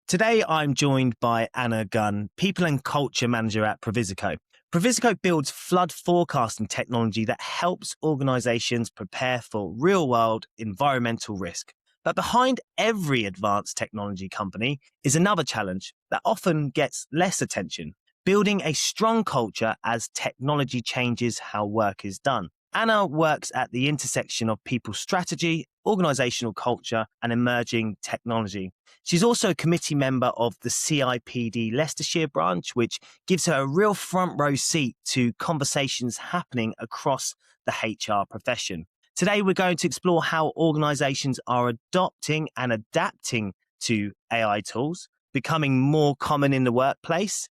Today, I'm joined by Anna Gunn, People and Culture Manager at Previsico. Previsico builds flood forecasting technology that helps organizations prepare for real-world environmental risk. But behind every advanced technology company is another challenge that often gets less attention: building a strong culture as technology changes how work is done. Anna works at the intersection of people's strategy, organizational culture, and emerging technology. She's also a committee member of the CIPD Leicestershire branch, which gives her a real front row seat to conversations happening across the HR profession. Today, we're going to explore how organizations are adopting and adapting to AI tools, becoming more common in the workplace,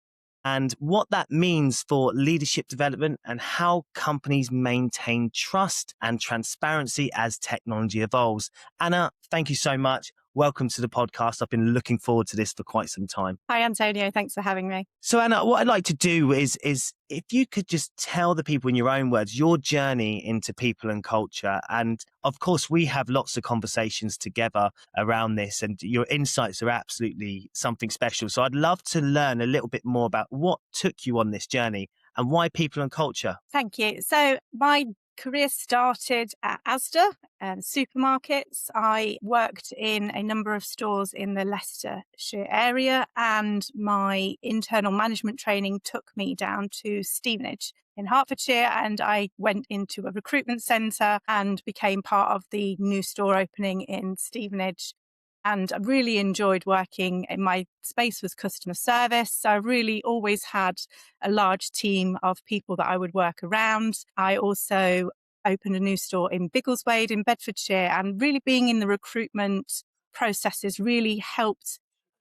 and what that means for leadership development and how companies maintain trust and transparency as technology evolves. Anna, thank you so much. Welcome to the podcast. I've been looking forward to this for quite some time. Hi, Antonio. Thanks for having me. So, Anna, what I'd like to do is if you could just tell the people in your own words your journey into people and culture. And of course, we have lots of conversations together around this, and your insights are absolutely something special. So I'd love to learn a little bit more about what took you on this journey and why people and culture. Thank you. So my career started at Asda and supermarkets. I worked in a number of stores in the Leicestershire area, and my internal management training took me down to Stevenage in Hertfordshire, and I went into a recruitment centre and became part of the new store opening in Stevenage. And I really enjoyed working in my space was customer service. So I really always had a large team of people that I would work around. I also opened a new store in Biggleswade in Bedfordshire, and really being in the recruitment processes really helped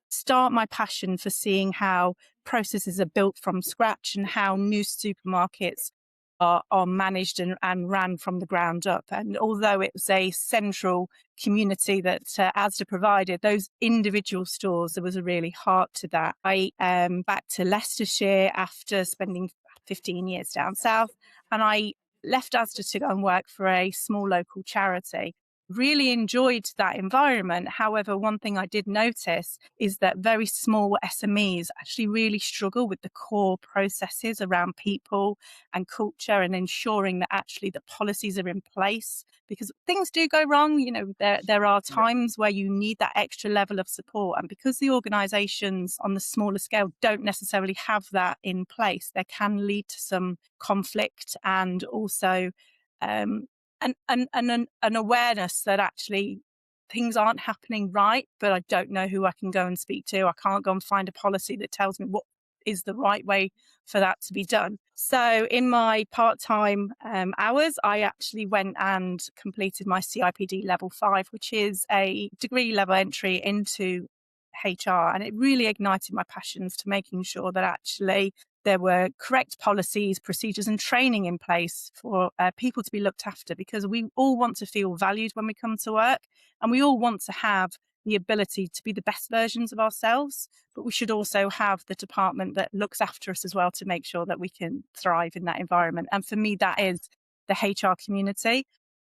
start my passion for seeing how processes are built from scratch and how new supermarkets are managed and ran from the ground up. And although it was a central community that Asda provided, those individual stores, there was a really heart to that. I back to Leicestershire after spending 15 years down south, and I left Asda to go and work for a small local charity. Really enjoyed that environment. However, one thing I did notice is that very small SMEs actually really struggle with the core processes around people and culture and ensuring that actually the policies are in place, because things do go wrong. You know, there are times where you need that extra level of support. And because the organizations on the smaller scale don't necessarily have that in place, there can lead to some conflict and also an awareness that actually things aren't happening right, but I don't know who I can go and speak to. I can't go and find a policy that tells me what is the right way for that to be done. So in my part-time hours, I actually went and completed my CIPD level 5, which is a degree level entry into HR. And it really ignited my passions to making sure that actually there were correct policies, procedures and training in place for people to be looked after, because we all want to feel valued when we come to work, and we all want to have the ability to be the best versions of ourselves, but we should also have the department that looks after us as well to make sure that we can thrive in that environment. And for me, that is the HR community.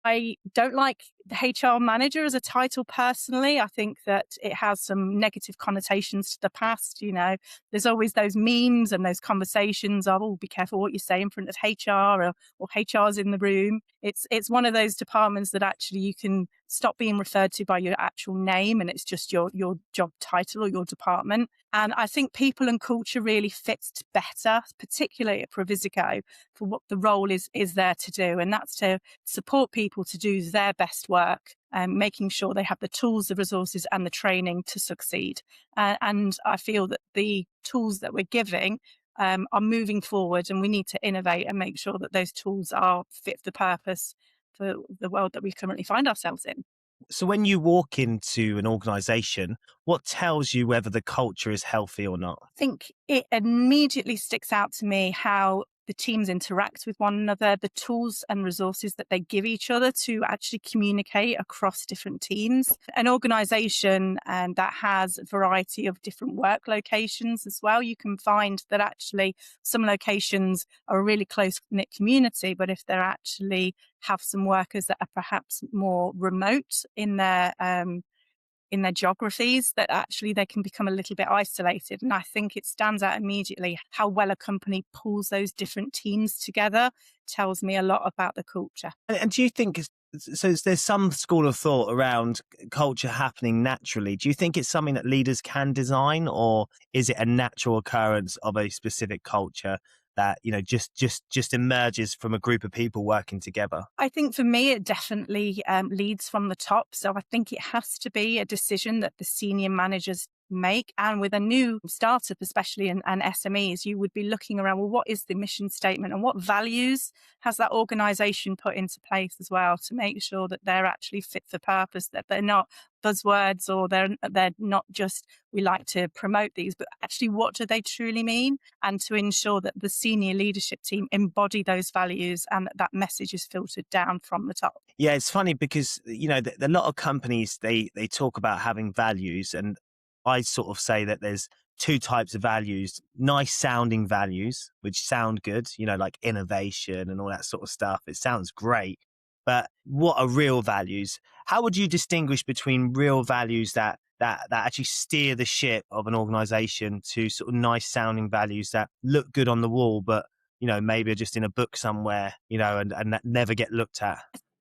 I don't like the HR manager as a title personally. I think that it has some negative connotations to the past. You know, there's always those memes and those conversations of, oh, be careful what you say in front of HR, or HR's in the room. It's one of those departments that actually you can stop being referred to by your actual name and it's just your job title or your department. And I think people and culture really fits better, particularly at Previsico, for what the role is there to do. And that's to support people to do their best work and making sure they have the tools, the resources and the training to succeed. And I feel that the tools that we're giving are moving forward, and we need to innovate and make sure that those tools are fit for the purpose for the world that we currently find ourselves in. So when you walk into an organization, what tells you whether the culture is healthy or not? I think it immediately sticks out to me how the teams interact with one another, the tools and resources that they give each other to actually communicate across different teams. An organisation that has a variety of different work locations as well, you can find that actually some locations are a really close-knit community, but if they're actually have some workers that are perhaps more remote in their in their geographies, that actually they can become a little bit isolated. And I think it stands out immediately how well a company pulls those different teams together, tells me a lot about the culture. And do you think so? There's some school of thought around culture happening naturally. Do you think it's something that leaders can design, or is it a natural occurrence of a specific culture that just emerges from a group of people working together? I think for me, it definitely leads from the top. So I think it has to be a decision that the senior managers make. And with a new startup, especially and SMEs, you would be looking around, well, what is the mission statement and what values has that organization put into place as well to make sure that they're actually fit for purpose, that they're not buzzwords, or they're not just, we like to promote these, but actually what do they truly mean? And to ensure that the senior leadership team embody those values and that message is filtered down from the top. Yeah, it's funny because a lot of companies they talk about having values, and I sort of say that there's two types of values: nice sounding values, which sound good, like innovation and all that sort of stuff. It sounds great, but what are real values? How would you distinguish between real values that actually steer the ship of an organization to sort of nice sounding values that look good on the wall, but maybe are just in a book somewhere, and that never get looked at?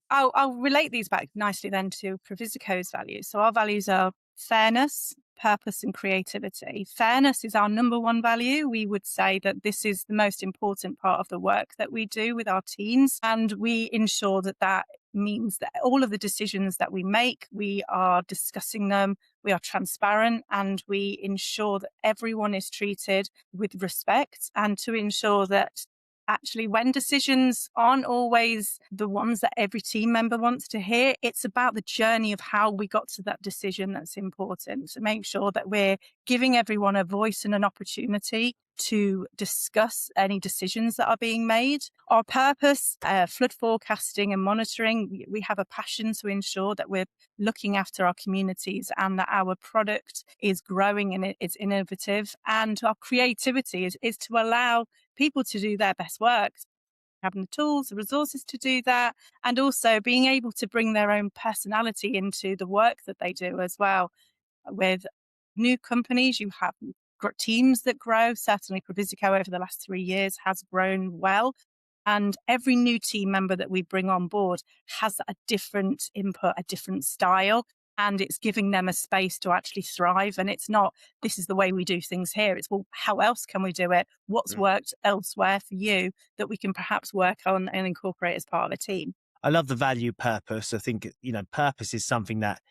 I'll relate these back nicely then to Previsico's values. So our values are fairness, purpose, and creativity. Fairness is our number one value. We would say that this is the most important part of the work that we do with our teams. And we ensure that that means that all of the decisions that we make, we are discussing them, we are transparent, and we ensure that everyone is treated with respect, and to ensure that actually when decisions aren't always the ones that every team member wants to hear, it's about the journey of how we got to that decision that's important, to make sure that we're giving everyone a voice and an opportunity to discuss any decisions that are being made. Our purpose, flood forecasting and monitoring, we have a passion to ensure that we're looking after our communities and that our product is growing and it's innovative. And our creativity is to allow people to do their best work, having the tools, the resources to do that, and also being able to bring their own personality into the work that they do as well. With new companies, you have teams that grow. Certainly, Previsico over the last 3 years has grown well. And every new team member that we bring on board has a different input, a different style, and it's giving them a space to actually thrive. And it's not, this is the way we do things here. It's, well, how else can we do it? What's worked elsewhere for you that we can perhaps work on and incorporate as part of a team? I love the value purpose. I think, purpose is something that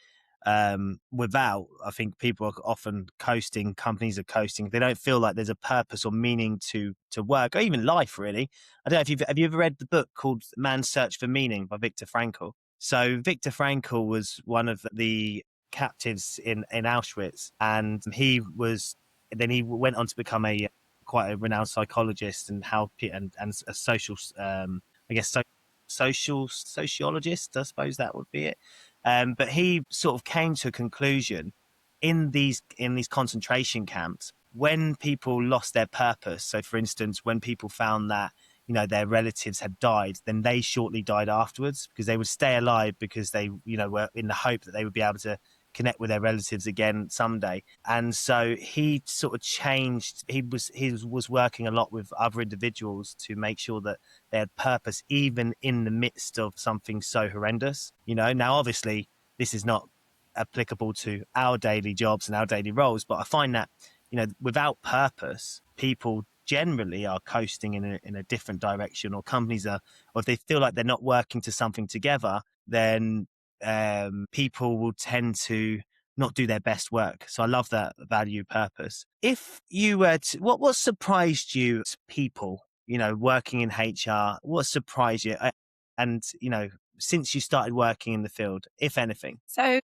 without, I think people are often coasting, companies are coasting. They don't feel like there's a purpose or meaning to work, or even life, really. I don't know if have you ever read the book called Man's Search for Meaning by Viktor Frankl? So Viktor Frankl was one of the captives in Auschwitz, and he went on to become quite a renowned psychologist and and a social, I guess, social sociologist, I suppose that would be it. But he sort of came to a conclusion in these concentration camps, when people lost their purpose. So, for instance, when people found that their relatives had died, then they shortly died afterwards, because they would stay alive because they were in the hope that they would be able to connect with their relatives again someday. And so he sort of changed. He was working a lot with other individuals to make sure that they had purpose even in the midst of something so horrendous. Now obviously this is not applicable to our daily jobs and our daily roles, but I find that without purpose, people generally are coasting in a different direction, or companies are, or if they feel like they're not working to something together, then people will tend to not do their best work. So I love that value purpose. If you were to, what surprised you as people, working in HR, what surprised you? And, since you started working in the field, if anything? So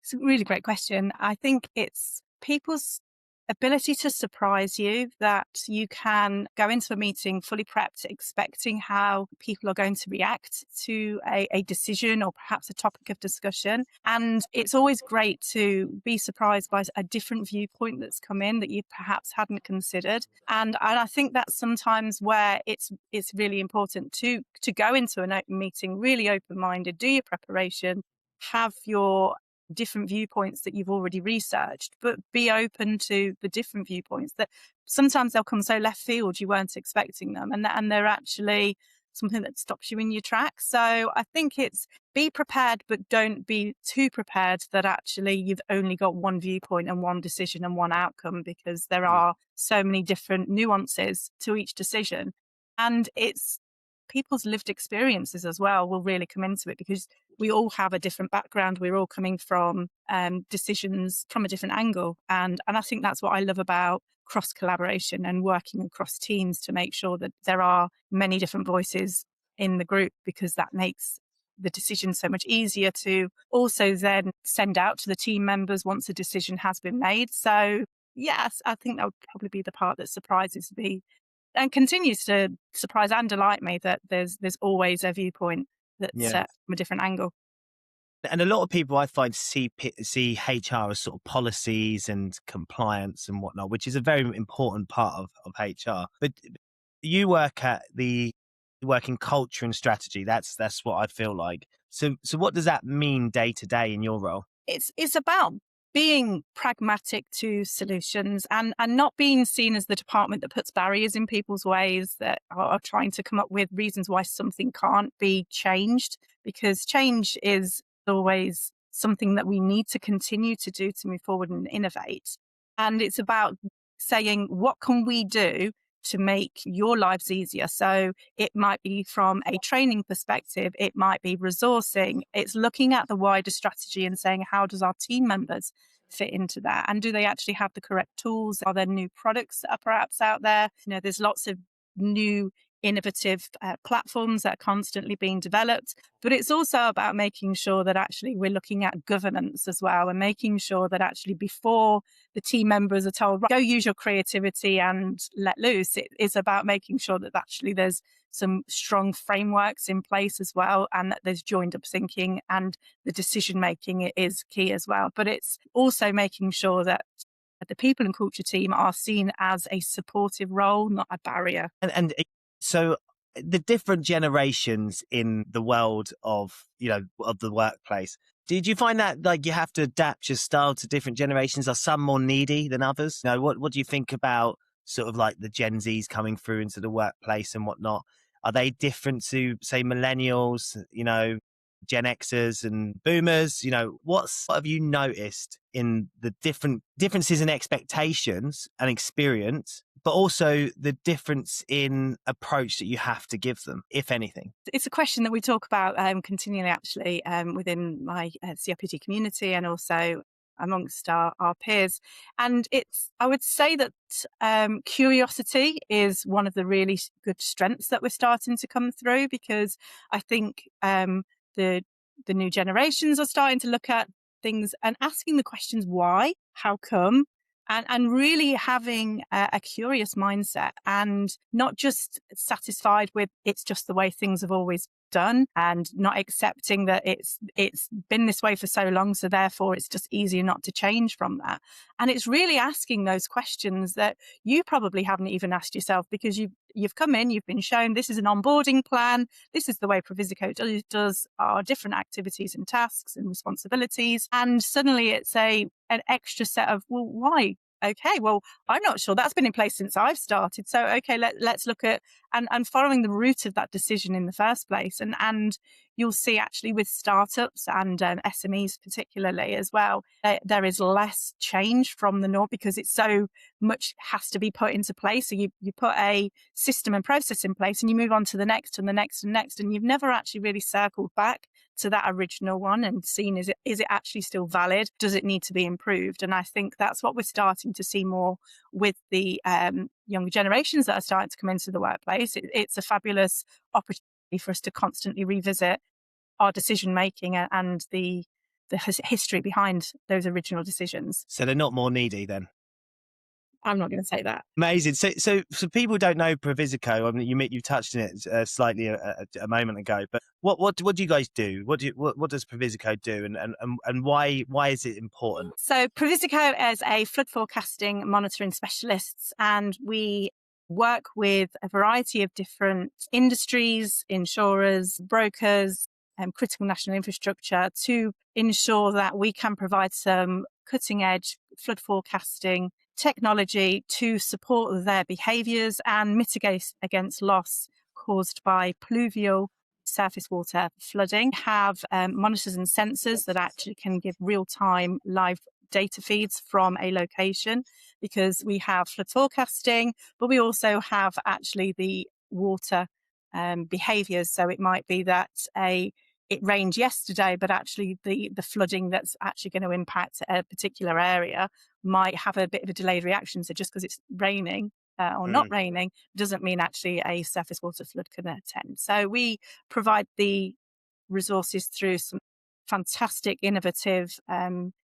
it's a really great question. I think it's people's ability to surprise you, that you can go into a meeting fully prepped, expecting how people are going to react to a decision or perhaps a topic of discussion. And it's always great to be surprised by a different viewpoint that's come in that you perhaps hadn't considered. And I think that's sometimes where it's really important to go into an open meeting really open-minded, do your preparation, have your different viewpoints that you've already researched, but be open to the different viewpoints that sometimes they'll come so left field you weren't expecting them, and they're actually something that stops you in your tracks. So I think it's be prepared, but don't be too prepared that actually you've only got one viewpoint and one decision and one outcome, because there are so many different nuances to each decision. And it's people's lived experiences as well will really come into it, because we all have a different background. We're all coming from decisions from a different angle. And I think that's what I love about cross collaboration and working across teams to make sure that there are many different voices in the group, because that makes the decision so much easier to also then send out to the team members once a decision has been made. So yes, I think that would probably be the part that surprises me and continues to surprise and delight me, that there's always a viewpoint that's Yeah. from a different angle. And a lot of people I find see HR as sort of policies and compliance and whatnot, which is a very important part of HR. But you work in culture and strategy. That's what I feel like. So what does that mean day to day in your role? It's about being pragmatic to solutions and not being seen as the department that puts barriers in people's ways, that are trying to come up with reasons why something can't be changed, because change is always something that we need to continue to do to move forward and innovate. And it's about saying, what can we do to make your lives easier? So it might be from a training perspective, it might be resourcing, it's looking at the wider strategy and saying, how does our team members fit into that? And do they actually have the correct tools? Are there new products that are perhaps out there? There's lots of new innovative platforms that are constantly being developed, but it's also about making sure that actually we're looking at governance as well, and making sure that actually before the team members are told, right, go use your creativity and let loose, it is about making sure that actually there's some strong frameworks in place as well, and that there's joined up thinking, and the decision making is key as well. But it's also making sure that the people and culture team are seen as a supportive role, not a barrier. And so the different generations in the world of the workplace, did you find that like you have to adapt your style to different generations? Are some more needy than others? What do you think about sort of like the Gen Zs coming through into the workplace and whatnot? Are they different to, say, millennials, Gen Xers and boomers? What have you noticed in the differences in expectations and experience, but also the difference in approach that you have to give them, if anything? It's a question that we talk about continually, actually, within my CRPD community and also amongst our peers. And I would say that curiosity is one of the really good strengths that we're starting to come through, because I think the new generations are starting to look at things and asking the questions why, how come, and really having a curious mindset, and not just satisfied with it's just the way things have always done, and not accepting that it's been this way for so long, so therefore it's just easier not to change from that. And it's really asking those questions that you probably haven't even asked yourself, because you've come in, you've been shown this is an onboarding plan, this is the way Previsico does our different activities and tasks and responsibilities, and suddenly it's an extra set of, well, why? Okay, well, I'm not sure. That's been in place since I've started. So, okay, let's look at and following the root of that decision in the first place. And you'll see actually with startups and SMEs particularly as well, there is less change from the norm, because it's so much has to be put into place. So you put a system and process in place and you move on to the next and the next and next. And you've never actually really circled back to that original one and seen, is it actually still valid? Does it need to be improved? And I think that's what we're starting to see more with the younger generations that are starting to come into the workplace. It's a fabulous opportunity for us to constantly revisit our decision making and the history behind those original decisions. So they're not more needy then? I'm not going to say that. Amazing. So people who don't know Previsico, I mean, you touched on it slightly a moment ago, but what do you guys do? What does Previsico do, and why is it important? So Previsico is a flood forecasting monitoring specialists, and we work with a variety of different industries, insurers, brokers, critical national infrastructure to ensure that we can provide some cutting edge flood forecasting technology to support their behaviours and mitigate against loss caused by pluvial surface water flooding. Have monitors and sensors that actually can give real-time live data feeds from a location, because we have flood forecasting, but we also have actually the water behaviours. So it might be that it rained yesterday, but actually the flooding that's actually going to impact a particular area might have a bit of a delayed reaction. So just because it's raining or not raining doesn't mean actually a surface water flood can attend. So we provide the resources through some fantastic, innovative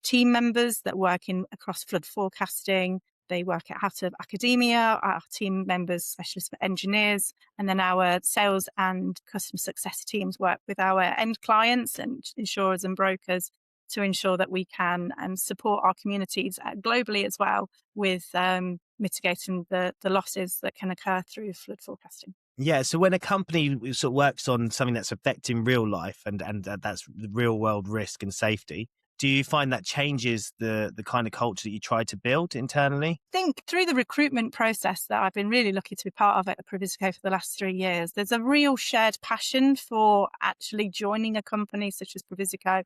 team members that work across flood forecasting. They work out of academia, our team members, specialist engineers, and then our sales and customer success teams work with our end clients and insurers and brokers to ensure that we can support our communities globally as well with mitigating the losses that can occur through flood forecasting. Yeah, so when a company sort of works on something that's affecting real life and that's the real world risk and safety, do you find that changes the kind of culture that you try to build internally? I think through the recruitment process that I've been really lucky to be part of at Previsico for the last 3 years, there's a real shared passion for actually joining a company such as Previsico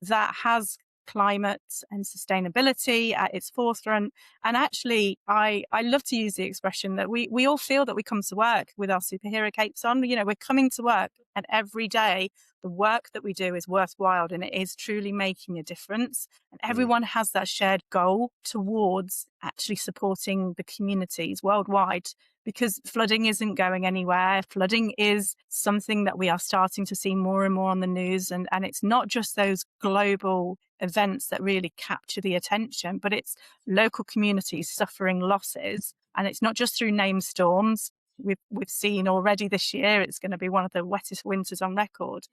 that has climate and sustainability at its forefront. And actually, I love to use the expression that we all feel that we come to work with our superhero capes on. You know, we're coming to work, and every day the work that we do is worthwhile and it is truly making a difference. And everyone has that shared goal towards actually supporting the communities worldwide, because flooding isn't going anywhere. Flooding is something that we are starting to see more and more on the news. And it's not just those global events that really capture the attention, but it's local communities suffering losses. And it's not just through named storms. We've seen already this year, it's going to be one of the wettest winters on record.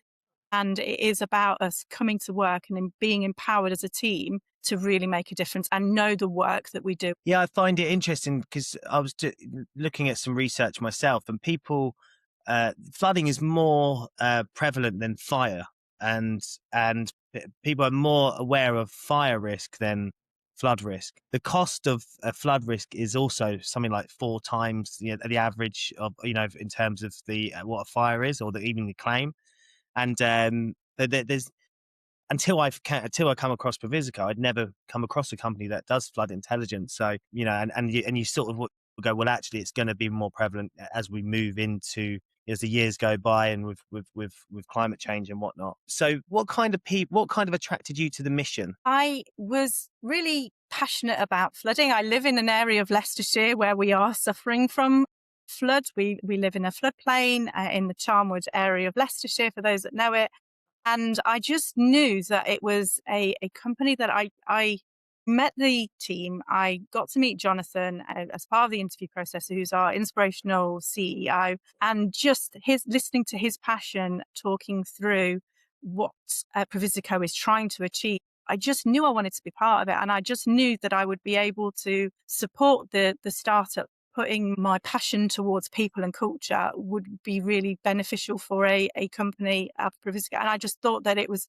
And it is about us coming to work and being empowered as a team to really make a difference and know the work that we do. Yeah, I find it interesting because I was looking at some research myself, and flooding is more prevalent than fire, and people are more aware of fire risk than flood risk. The cost of flood risk is also something like 4 times the average of in terms of the what a fire is, or even the claim. And there's until I come across Previsico, I'd never come across a company that does flood intelligence. So and you sort of go, well, actually, it's going to be more prevalent as we move into as the years go by, and with climate change and whatnot. So, what kind of attracted you to the mission? I was really passionate about flooding. I live in an area of Leicestershire where we are suffering from flood. We live in a floodplain in the Charnwood area of Leicestershire, for those that know it. And I just knew that it was a company that I met the team. I got to meet Jonathan as part of the interview process, who's our inspirational CEO, and just listening to his passion, talking through what Previsico is trying to achieve. I just knew I wanted to be part of it. And I just knew that I would be able to support the startup. Putting my passion towards people and culture would be really beneficial for a company of Previsico. And I just thought that it was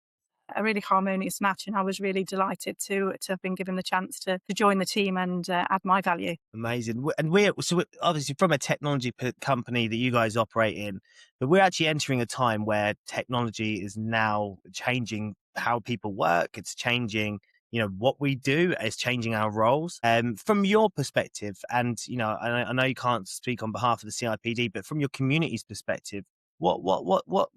a really harmonious match. And I was really delighted to have been given the chance to join the team and add my value. Amazing. And we're obviously from a technology company that you guys operate in, but we're actually entering a time where technology is now changing how people work. It's changing what we do, is changing our roles. From your perspective, and I know you can't speak on behalf of the CIPD, but from your community's perspective, what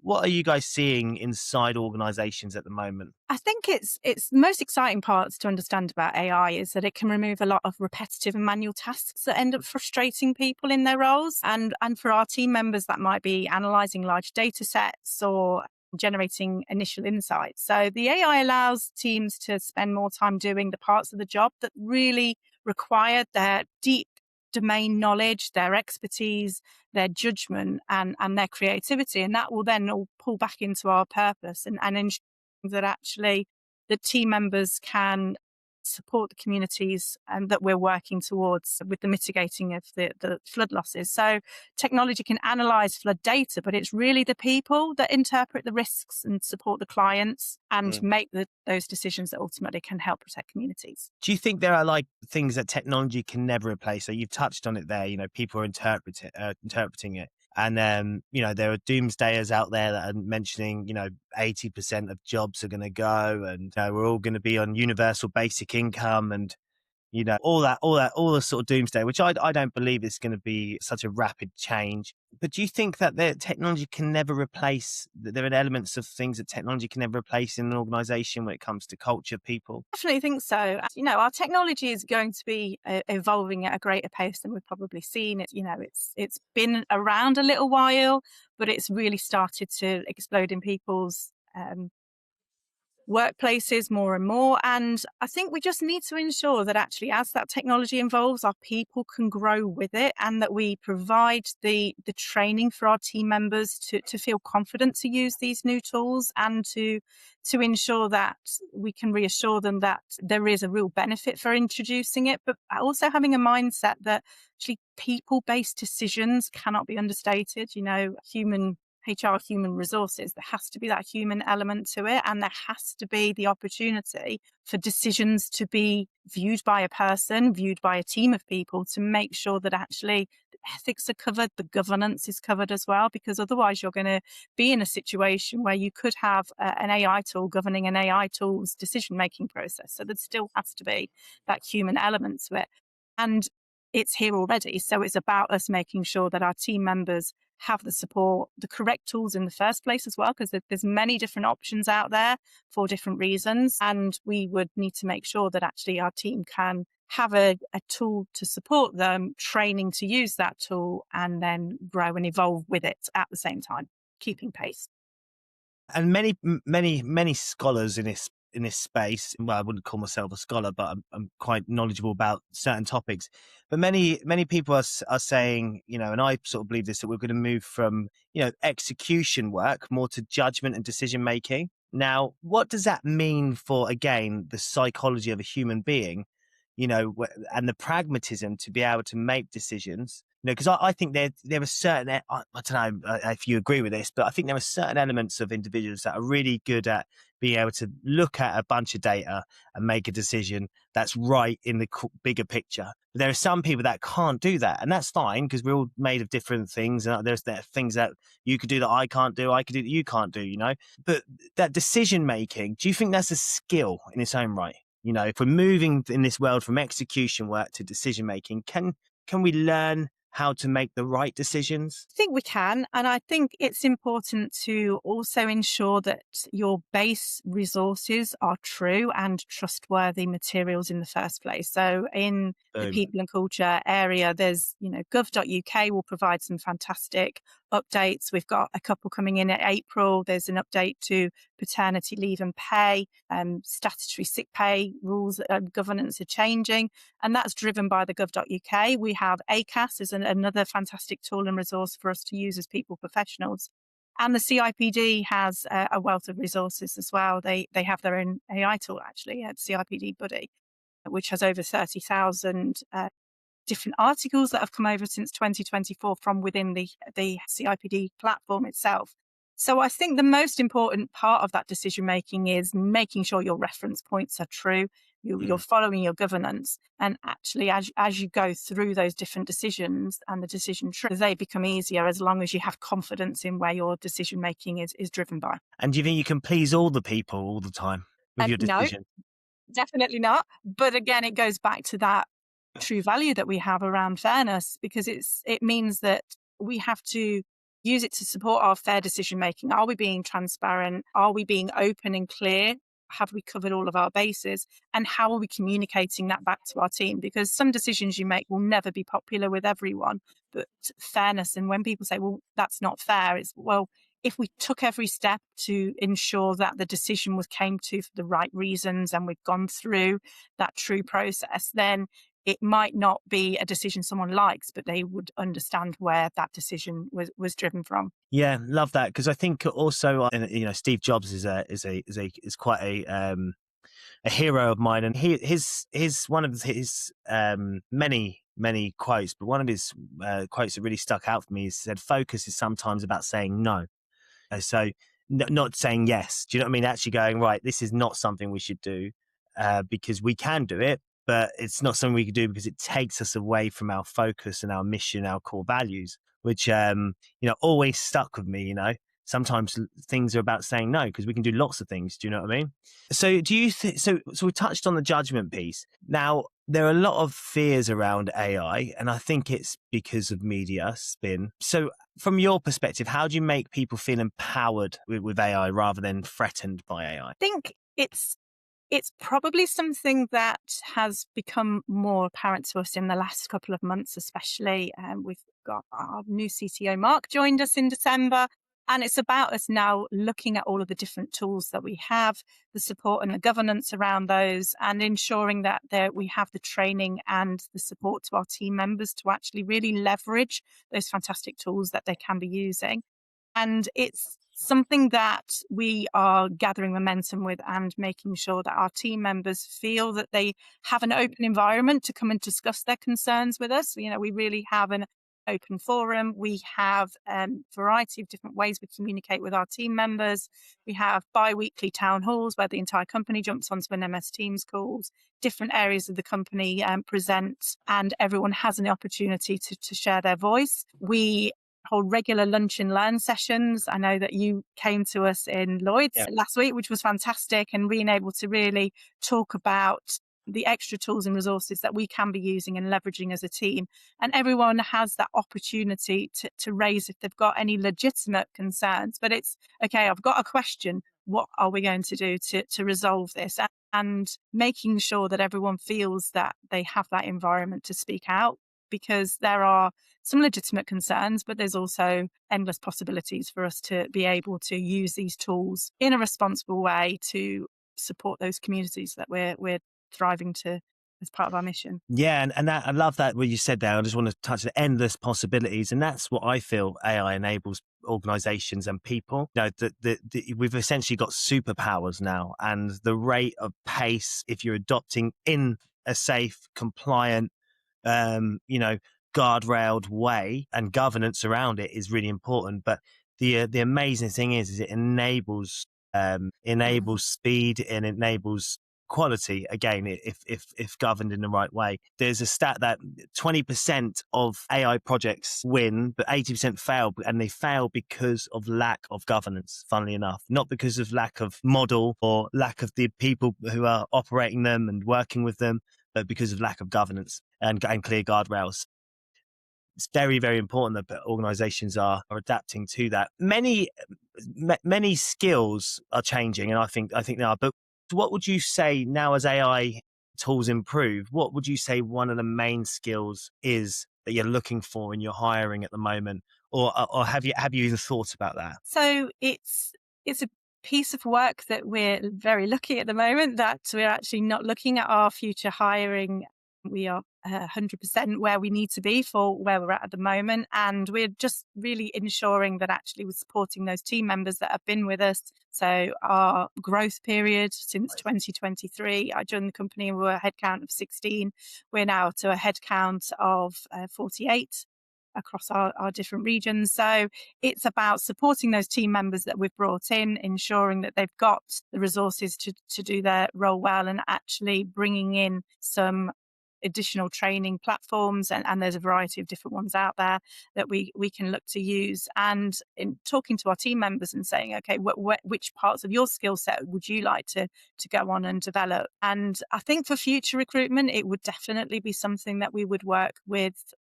are you guys seeing inside organizations at the moment? I think it's the most exciting parts to understand about AI is that it can remove a lot of repetitive and manual tasks that end up frustrating people in their roles. And for our team members, that might be analyzing large data sets or generating initial insights. So the AI allows teams to spend more time doing the parts of the job that really require their deep domain knowledge, their expertise, their judgment and their creativity. And that will then all pull back into our purpose and ensure that actually the team members can support the communities and that we're working towards with the mitigating of the flood losses. So technology can analyze flood data, but it's really the people that interpret the risks and support the clients and make those decisions that ultimately can help protect communities. Do you think there are like things that technology can never replace? So you've touched on it there, people are interpreting it. And there are doomsdayers out there that are mentioning, 80% of jobs are going to go, and we're all going to be on universal basic income, and all the sort of doomsday, which I don't believe is going to be such a rapid change. But do you think that the technology can never replace, that there are elements of things that technology can never replace in an organization when it comes to culture, people? Definitely think so. Our technology is going to be evolving at a greater pace than we've probably seen. It's been around a little while, but it's really started to explode in people's workplaces more and more. And I think we just need to ensure that actually as that technology evolves, our people can grow with it, and that we provide the training for our team members to feel confident to use these new tools, and to ensure that we can reassure them that there is a real benefit for introducing it, but also having a mindset that actually people-based decisions cannot be understated. Human HR, human resources, there has to be that human element to it, and there has to be the opportunity for decisions to be viewed by a person, viewed by a team of people, to make sure that actually the ethics are covered, the governance is covered as well, because otherwise you're going to be in a situation where you could have an AI tool governing an AI tool's decision-making process. So there still has to be that human element to it. And it's here already. So it's about us making sure that our team members have the support, the correct tools in the first place as well, because there's many different options out there for different reasons. And we would need to make sure that actually our team can have a tool to support them, training to use that tool, and then grow and evolve with it at the same time, keeping pace. And many scholars in this space, well, I wouldn't call myself a scholar, but I'm quite knowledgeable about certain topics. But many people are saying, and I sort of believe this, that we're going to move from, execution work more to judgment and decision making. Now, what does that mean for, again, the psychology of a human being, and the pragmatism to be able to make decisions? Because I think there are certain, I don't know if you agree with this, but I think there are certain elements of individuals that are really good at being able to look at a bunch of data and make a decision that's right in the bigger picture. But there are some people that can't do that, and that's fine, because we're all made of different things, and there are things that you could do that I can't do, I could do that you can't do, But that decision making, do you think that's a skill in its own right? If we're moving in this world from execution work to decision making, can we learn how to make the right decisions? I think we can. And I think it's important to also ensure that your base resources are true and trustworthy materials in the first place. So in the people and culture area, there's, gov.uk will provide some fantastic updates. We've got a couple coming in at April. There's an update to paternity leave and pay, statutory sick pay rules and governance are changing, and that's driven by the gov.uk. We have ACAS as another fantastic tool and resource for us to use as people professionals. And the CIPD has a wealth of resources as well. They have their own AI tool, actually, at CIPD Buddy, which has over 30,000 different articles that have come over since 2024 from within the CIPD platform itself. So I think the most important part of that decision making is making sure your reference points are true. You're following your governance, and actually, as you go through those different decisions and the decision tree, they become easier as long as you have confidence in where your decision making is driven by. And do you think you can please all the people all the time with your decision? No, definitely not. But again, it goes back to that true value that we have around fairness, because it means that we have to use it to support our fair decision making. Are we being transparent? Are we being open and clear? Have we covered all of our bases? And how are we communicating that back to our team? Because some decisions you make will never be popular with everyone, but fairness. And when people say, well, that's not fair, it's, well, if we took every step to ensure that the decision came to for the right reasons, and we've gone through that true process, then it might not be a decision someone likes, but they would understand where that decision was driven from. Yeah, love that, because I think also, Steve Jobs is quite a a hero of mine, and his one of his many quotes, but one of his quotes that really stuck out for me is said, "Focus is sometimes about saying no." So not saying yes. Do you know what I mean? Actually going, right, this is not something we should do because we can do it, but it's not something we can do because it takes us away from our focus and our mission, our core values, which, always stuck with me, Sometimes things are about saying no because we can do lots of things. Do you know what I mean? So do you so we touched on the judgment piece. Now, there are a lot of fears around AI, and I think it's because of media spin. So from your perspective, how do you make people feel empowered with AI rather than threatened by AI? I think it's probably something that has become more apparent to us in the last couple of months, especially. We've got our new CTO, Mark, joined us in December. And it's about us now looking at all of the different tools that we have, the support and the governance around those, and ensuring that we have the training and the support to our team members to actually really leverage those fantastic tools that they can be using. And it's something that we are gathering momentum with and making sure that our team members feel that they have an open environment to come and discuss their concerns with us. We really have an open forum. We have a variety of different ways we communicate with our team members. We have bi-weekly town halls where the entire company jumps onto an MS Teams calls. Different areas of the company present, and everyone has an opportunity to share their voice. We hold regular lunch and learn sessions. I know that you came to us in Lloyd's last week, which was fantastic, and being able to really talk about the extra tools and resources that we can be using and leveraging as a team. And everyone has that opportunity to raise if they've got any legitimate concerns. But it's, okay, I've got a question. What are we going to do to resolve this? And making sure that everyone feels that they have that environment to speak out, because there are some legitimate concerns, but there's also endless possibilities for us to be able to use these tools in a responsible way to support those communities that we're thriving to as part of our mission. Yeah, and that, I love that what you said there. I just want to touch the endless possibilities, and that's what I feel AI enables organizations and people. We've essentially got superpowers now, and the rate of pace, if you're adopting in a safe, compliant, guardrailed way and governance around it is really important. But the amazing thing is it enables speed and enables quality again if governed in the right way. There's a stat that 20% of AI projects win, but 80% fail, and they fail because of lack of governance, funnily enough, not because of lack of model or lack of the people who are operating them and working with them, but because of lack of governance and clear guardrails. It's very, very important that organizations are adapting to that. Many skills are changing, and I think they are. But what would you say now, as AI tools improve, what would you say one of the main skills is that you're looking for in your hiring at the moment? Or have you even thought about that? So it's a piece of work that we're very lucky at the moment that we're actually not looking at our future hiring. We are 100% where we need to be for where we're at the moment. And we're just really ensuring that actually we're supporting those team members that have been with us. So our growth period since 2023, I joined the company and we were a headcount of 16. We're now to a headcount of 48 across our different regions. So it's about supporting those team members that we've brought in, ensuring that they've got the resources to do their role well, and actually bringing in some additional training platforms, and there's a variety of different ones out there that we can look to use, and in talking to our team members and saying, okay, which parts of your skill set would you like to go on and develop? And I think for future recruitment, it would definitely be something that we would work with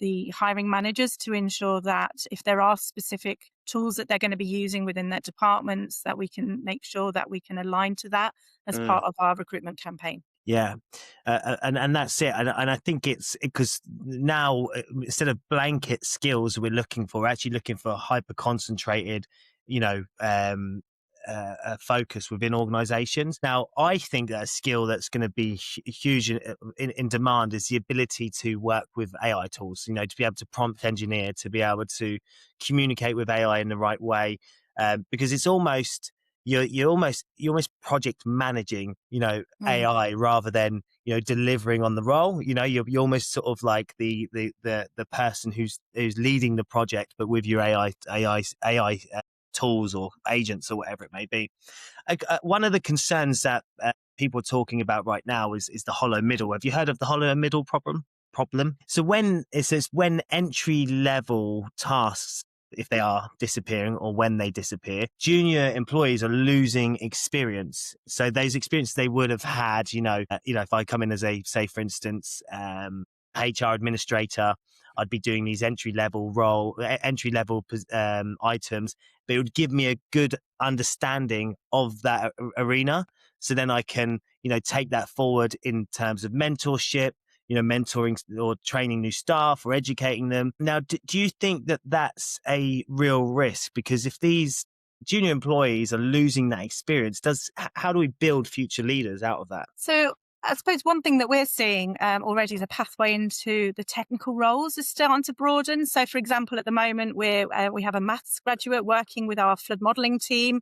the hiring managers to ensure that if there are specific tools that they're going to be using within their departments, that we can make sure that we can align to that as part of our recruitment campaign. Yeah, and that's it. And I think it's because now instead of blanket skills, we're actually looking for hyper concentrated, focus within organizations. Now, I think that a skill that's going to be huge in demand is the ability to work with AI tools, to be able to prompt engineer, to be able to communicate with AI in the right way, because it's almost, you're almost project managing, Mm. AI rather than, delivering on the role. You're almost sort of like the person who's leading the project, but with your AI tools or agents or whatever it may be. One of the concerns that people are talking about right now is the hollow middle. Have you heard of the hollow middle problem? So when it says when entry level tasks, if they are disappearing or when they disappear, junior employees are losing experience. So those experiences they would have had, if I come in as say for instance, HR administrator, I'd be doing these entry level items, but it would give me a good understanding of that arena. So then I can, take that forward in terms of mentorship, mentoring or training new staff or educating them. Now, do you think that that's a real risk? Because if these junior employees are losing that experience, how do we build future leaders out of that? So I suppose one thing that we're seeing already is a pathway into the technical roles is starting to broaden. So, for example, at the moment, we have a maths graduate working with our flood modelling team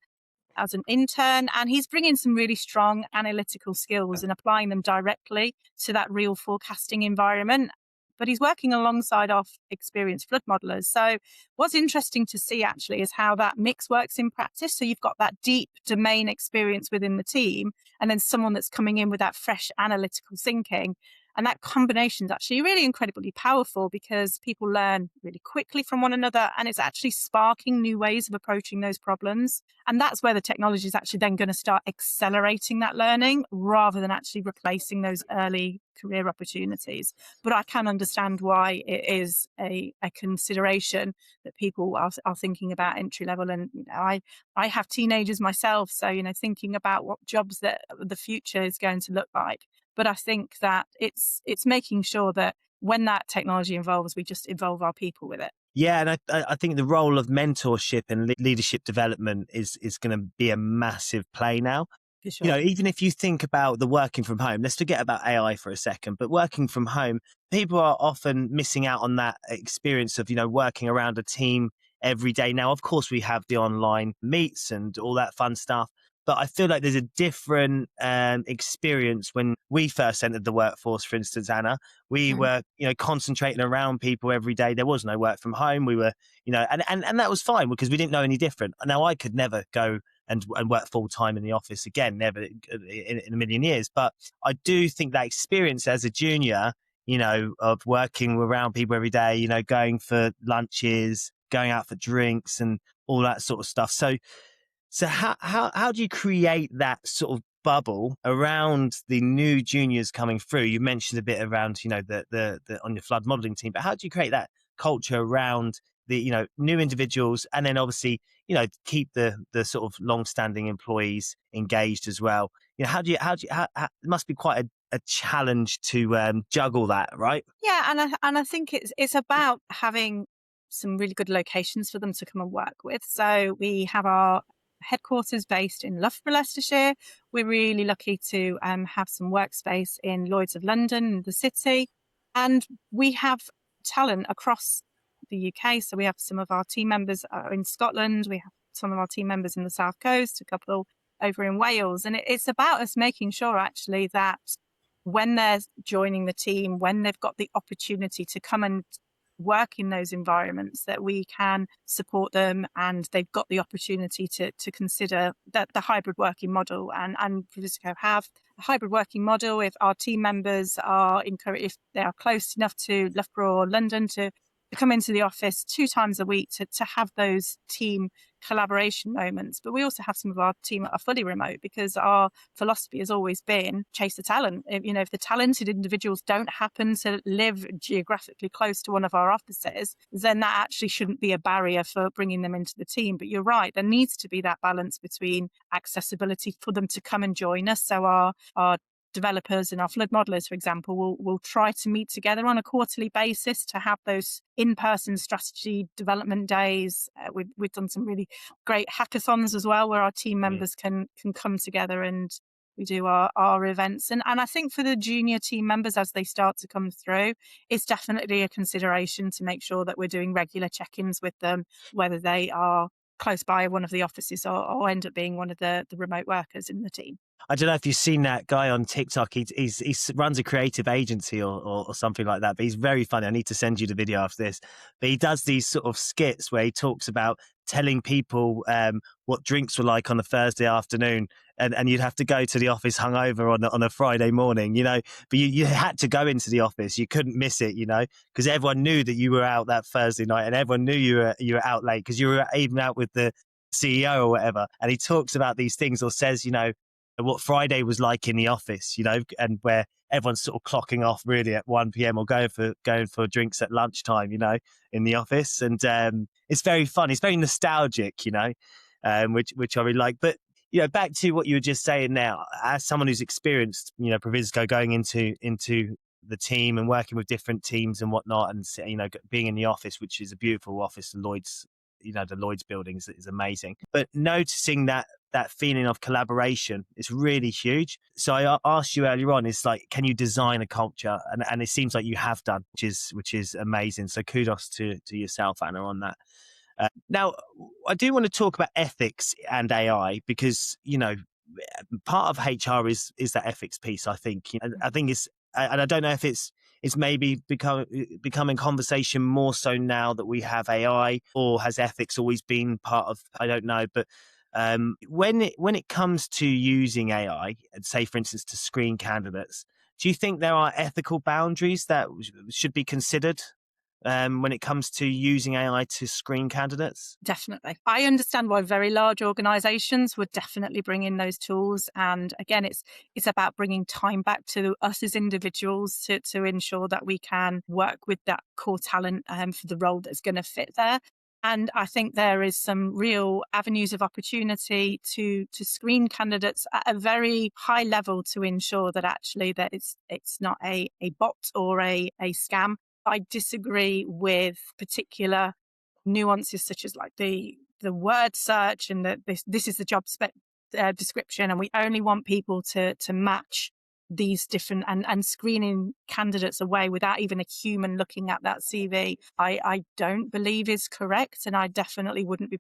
as an intern, and he's bringing some really strong analytical skills and applying them directly to that real forecasting environment. But he's working alongside our experienced flood modelers. So what's interesting to see actually is how that mix works in practice. So you've got that deep domain experience within the team, and then someone that's coming in with that fresh analytical thinking. And that combination is actually really incredibly powerful because people learn really quickly from one another, and it's actually sparking new ways of approaching those problems. And that's where the technology is actually then going to start accelerating that learning rather than actually replacing those early career opportunities. But I can understand why it is a consideration that people are thinking about entry level. And I have teenagers myself, so thinking about what jobs that the future is going to look like. But I think that it's making sure that when that technology evolves, we just evolve our people with it. Yeah, and I think the role of mentorship and leadership development is going to be a massive play now. For sure. Even if you think about the working from home, let's forget about AI for a second, but working from home, people are often missing out on that experience of, working around a team every day. Now, of course, we have the online meets and all that fun stuff, but I feel like there's a different experience when we first entered the workforce, for instance, Anna. We were, concentrating around people every day. There was no work from home. We were, and that was fine because we didn't know any different. Now, I could never go and work full time in the office again, never in a million years. But I do think that experience as a junior, of working around people every day, going for lunches, going out for drinks and all that sort of stuff. So how do you create that sort of bubble around the new juniors coming through? You mentioned a bit around, the on your flood modeling team, but how do you create that culture around the, new individuals and then obviously, keep the sort of long-standing employees engaged as well? It must be quite a challenge to juggle that, right? Yeah, and I think it's about having some really good locations for them to come and work with. So we have our headquarters based in Loughborough, Leicestershire. We're really lucky to have some workspace in Lloyd's of London, the city, and we have talent across the UK. So we have some of our team members are in Scotland. We have some of our team members in the South Coast, a couple over in Wales, and it's about us making sure actually that when they're joining the team, when they've got the opportunity to come and work in those environments, that we can support them and they've got the opportunity to consider that the hybrid working model. And Previsico have a hybrid working model if our team members are encouraged, if they are close enough to Loughborough or London to come into the office 2 times a week to have those team collaboration moments. But we also have some of our team that are fully remote because our philosophy has always been chase the talent. If the talented individuals don't happen to live geographically close to one of our offices, then that actually shouldn't be a barrier for bringing them into the team. But you're right, there needs to be that balance between accessibility for them to come and join us. So our developers and our flood modelers, for example, will try to meet together on a quarterly basis to have those in-person strategy development days. We've done some really great hackathons as well, where our team members can come together and we do our events. And I think for the junior team members, as they start to come through, it's definitely a consideration to make sure that we're doing regular check-ins with them, whether they are close by one of the offices or end up being one of the remote workers in the team. I don't know if you've seen that guy on TikTok. He runs a creative agency or something like that, but he's very funny. I need to send you the video after this. But he does these sort of skits where he talks about telling people what drinks were like on a Thursday afternoon, and you'd have to go to the office hungover on a Friday morning, But you had to go into the office. You couldn't miss it, because everyone knew that you were out that Thursday night, and everyone knew you were out late because you were even out with the CEO or whatever. And he talks about these things or says, what Friday was like in the office, and where everyone's sort of clocking off really at 1 p.m. or going for drinks at lunchtime, in the office. And it's very fun. It's very nostalgic, which I really like. But, back to what you were just saying now, as someone who's experienced, Previsico going into the team and working with different teams and whatnot, and, being in the office, which is a beautiful office, Lloyd's, the Lloyd's building is amazing. But noticing that feeling of collaboration is really huge. So I asked you earlier on, it's like, can you design a culture? And it seems like you have done, which is amazing. So kudos to yourself, Anna, on that. Now, I do want to talk about ethics and AI because, part of HR is that ethics piece, I think. I think and I don't know if it's maybe becoming conversation more so now that we have AI, or has ethics always been part of, I don't know. But when it comes to using AI, say, for instance, to screen candidates, do you think there are ethical boundaries that should be considered when it comes to using AI to screen candidates? Definitely. I understand why very large organizations would definitely bring in those tools. And again, it's about bringing time back to us as individuals to ensure that we can work with that core talent for the role that's going to fit there. And I think there is some real avenues of opportunity to screen candidates at a very high level to ensure that actually that it's not a bot or a scam. I disagree with particular nuances such as like the word search and that this is the job spec description, and we only want people to match these different and screening candidates away without even a human looking at that CV. I don't believe is correct, and I definitely wouldn't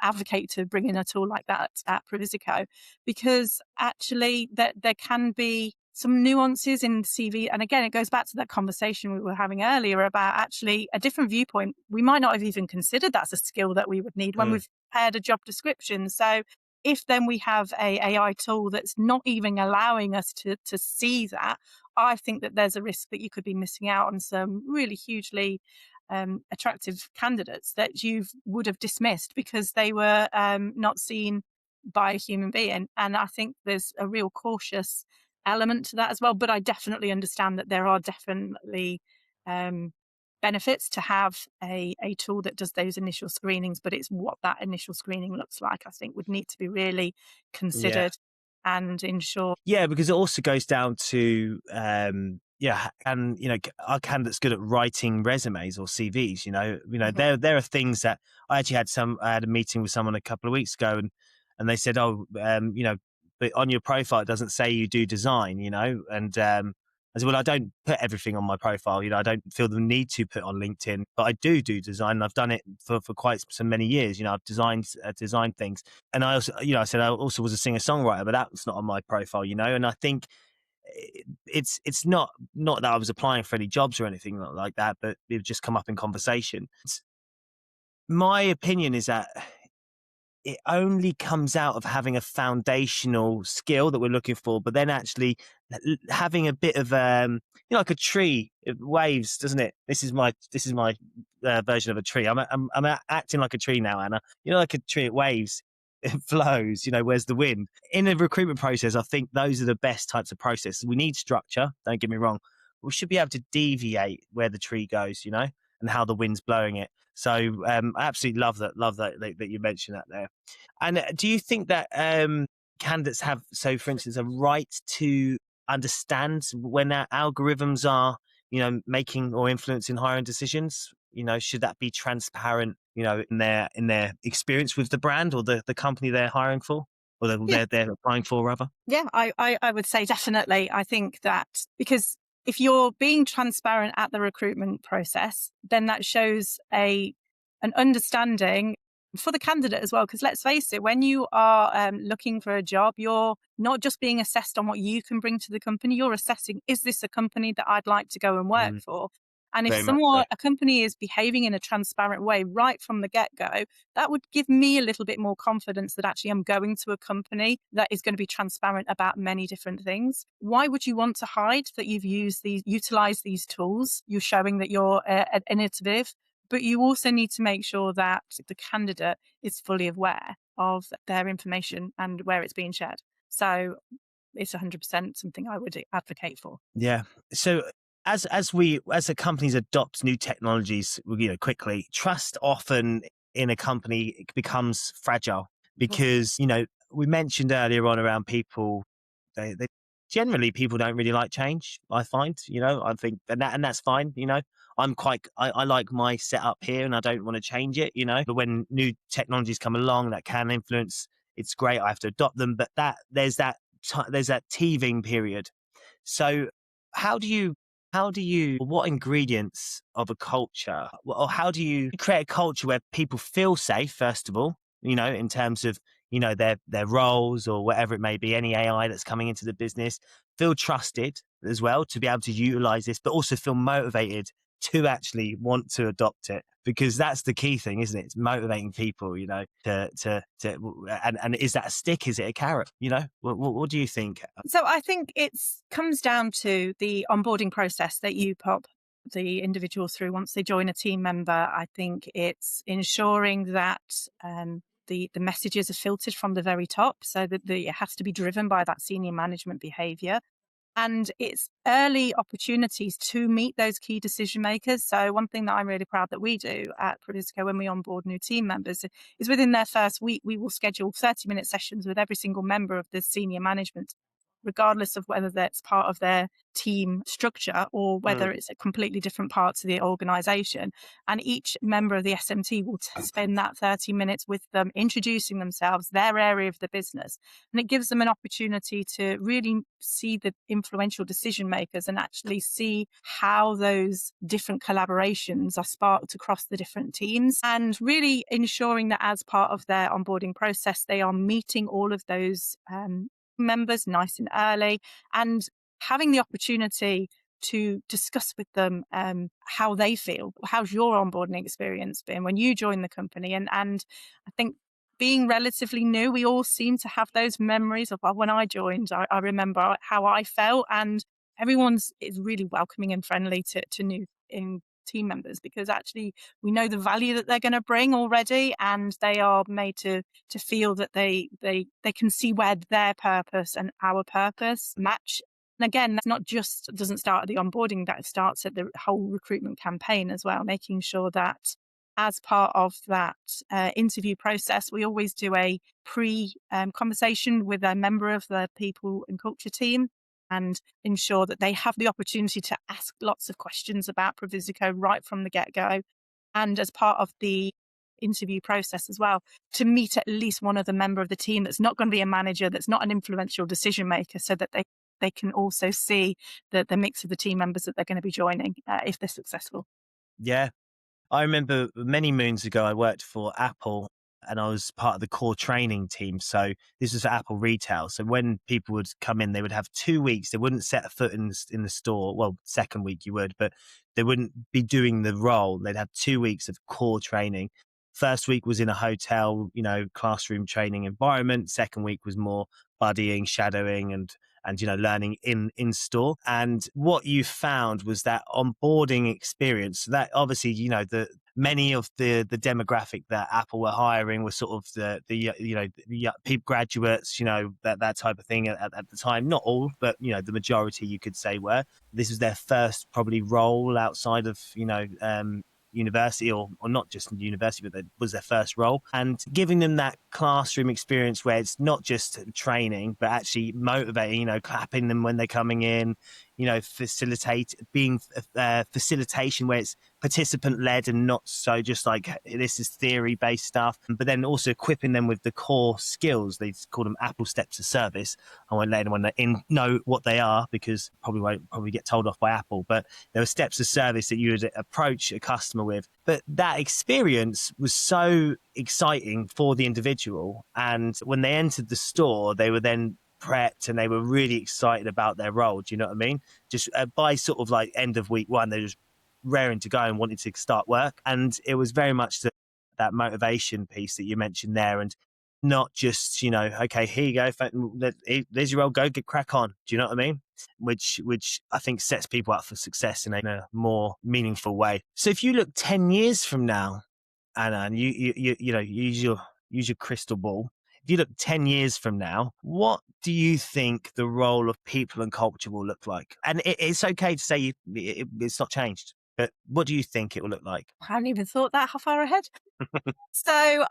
advocate to bring in a tool like that at Previsico, because actually there can be some nuances in CV. And again, it goes back to that conversation we were having earlier about actually a different viewpoint. We might not have even considered that's a skill that we would need when we've prepared a job description. So if then we have a AI tool that's not even allowing us to see that, I think that there's a risk that you could be missing out on some really hugely attractive candidates that you would have dismissed because they were not seen by a human being. And I think there's a real cautious element to that as well. But I definitely understand that there are definitely benefits to have a tool that does those initial screenings, but it's what that initial screening looks like, I think, would need to be really considered and ensure. Yeah, because it also goes down to and are candidates good at writing resumes or CVs? There are things that I actually had a meeting with someone a couple of weeks ago, and they said, but on your profile it doesn't say you do design, and I said, well, I don't put everything on my profile. I don't feel the need to put on LinkedIn, but I do design. And I've done it for quite so many years. I've designed things. And I also, I said I also was a singer-songwriter, but that's not on my profile, And I think it's not that I was applying for any jobs or anything like that, but it would just come up in conversation. My opinion is that it only comes out of having a foundational skill that we're looking for, but then actually having a bit of like a tree, it waves, doesn't it? This is my version of a tree. I'm acting like a tree now, Anna. Like a tree, it waves, it flows. Where's the wind? In a recruitment process, I think those are the best types of processes. We need structure. Don't get me wrong. We should be able to deviate where the tree goes, and how the wind's blowing it. So I absolutely love that you mentioned that there. And do you think that candidates have, so for instance, a right to understand when our algorithms are, making or influencing hiring decisions? Should that be transparent, in their experience with the brand or the company they're hiring for, or they're applying for, rather? Yeah, I would say definitely. I think that because if you're being transparent at the recruitment process, then that shows an understanding for the candidate as well, because let's face it, when you are looking for a job, you're not just being assessed on what you can bring to the company, you're assessing, is this a company that I'd like to go and work for? And if Very much so. a company is behaving in a transparent way right from the get-go, that would give me a little bit more confidence that actually I'm going to a company that is going to be transparent about many different things. Why would you want to hide that you've utilized these tools? You're showing that you're innovative, but you also need to make sure that the candidate is fully aware of their information and where it's being shared. So it's 100% something I would advocate for. Yeah. So as the companies adopt new technologies, quickly, trust often in a company becomes fragile because, we mentioned earlier on around people, they generally people don't really like change. I find, I think, and that's fine. I like my setup here and I don't want to change it, but when new technologies come along that can influence, it's great. I have to adopt them, but there's that teething period. So what ingredients of a culture, or how do you create a culture where people feel safe, first of all, in terms of, their roles or whatever it may be, any AI that's coming into the business, feel trusted as well to be able to utilize this, but also feel motivated to actually want to adopt it, because that's the key thing, isn't it? It's motivating people, and is that a stick? Is it a carrot? What do you think? So I think it comes down to the onboarding process that you pop the individual through once they join a team member. I think it's ensuring that the messages are filtered from the very top, so that it has to be driven by that senior management behavior. And it's early opportunities to meet those key decision makers. So one thing that I'm really proud that we do at Previsico when we onboard new team members is within their first week, we will schedule 30-minute sessions with every single member of the senior management, regardless of whether that's part of their team structure or whether it's a completely different parts of the organization. And each member of the SMT will spend that 30 minutes with them, introducing themselves, their area of the business. And it gives them an opportunity to really see the influential decision makers and actually see how those different collaborations are sparked across the different teams, and really ensuring that as part of their onboarding process, they are meeting all of those members nice and early, and having the opportunity to discuss with them how they feel. How's your onboarding experience been when you joined the company? And I think being relatively new, we all seem to have those memories of when I joined. I remember how I felt, and everyone's is really welcoming and friendly to new team members, because actually we know the value that they're going to bring already, and they are made to feel that they can see where their purpose and our purpose match. And again, that's not just doesn't start at the onboarding, that starts at the whole recruitment campaign as well, making sure that as part of that interview process, we always do a conversation with a member of the people and culture team, and ensure that they have the opportunity to ask lots of questions about Previsico right from the get-go. And as part of the interview process as well, to meet at least one other member of the team that's not going to be a manager, that's not an influential decision maker, so that they can also see the mix of the team members that they're going to be joining if they're successful. Yeah. I remember many moons ago, I worked for Apple and I was part of the core training team. So this was for Apple retail. So when people would come in, they would have 2 weeks. They wouldn't set a foot in the store. Well, second week you would, but they wouldn't be doing the role. They'd have 2 weeks of core training. First week was in a hotel, classroom training environment. Second week was more buddying, shadowing, and learning in store. And what you found was that onboarding experience, that obviously, many of the demographic that Apple were hiring were sort of the people, graduates, that type of thing at the time. Not all, but the majority, you could say, were. This was their first probably role outside of university, or not just university, but that was their first role, and giving them that classroom experience where it's not just training but actually motivating, clapping them when they're coming in, facilitation where it's participant led and not so just like this is theory based stuff, but then also equipping them with the core skills. They call them Apple steps of service. I won't let anyone know what they are because won't get told off by Apple, but there were steps of service that you would approach a customer with. But that experience was so exciting for the individual, and when they entered the store they were then prepped and they were really excited about their role. Do you know what I mean? Just by sort of like end of week one, they're just raring to go and wanted to start work. And it was very much that motivation piece that you mentioned there, and not just, okay, here you go, there's your role, go get crack on. Do you know what I mean? Which I think sets people up for success in a more meaningful way. So if you look 10 years from now, Anna, and you use your crystal ball. If you look 10 years from now, what do you think the role of people and culture will look like? And it's okay to say it's not changed, but what do you think it will look like? I hadn't even thought that far ahead. So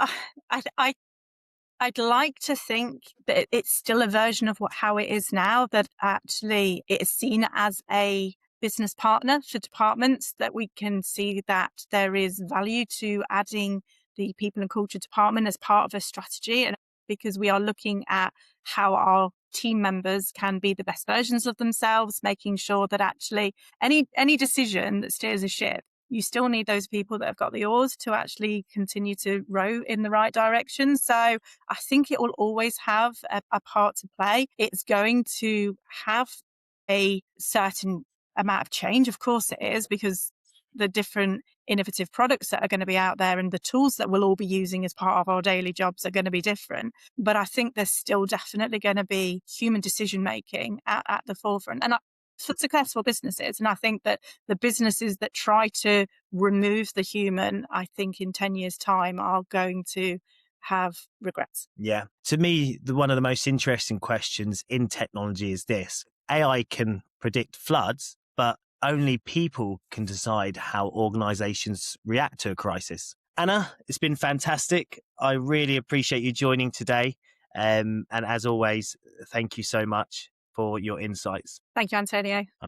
I'd like to think that it's still a version of how it is now, that actually it is seen as a business partner for departments, that we can see that there is value to adding the people and culture department as part of a strategy, and because we are looking at how our team members can be the best versions of themselves, making sure that actually any decision that steers a ship, you still need those people that have got the oars to actually continue to row in the right direction. So I think it will always have a part to play. It's going to have a certain amount of change. Of course it is, because the different innovative products that are going to be out there and the tools that we'll all be using as part of our daily jobs are going to be different. But I think there's still definitely going to be human decision making at the forefront. And for successful businesses, and I think that the businesses that try to remove the human, I think in 10 years' time are going to have regrets. Yeah. To me, one of the most interesting questions in technology is this. AI can predict floods, but only people can decide how organizations react to a crisis. Anna, it's been fantastic. I really appreciate you joining today. And as always, thank you so much for your insights. Thank you, Antonio.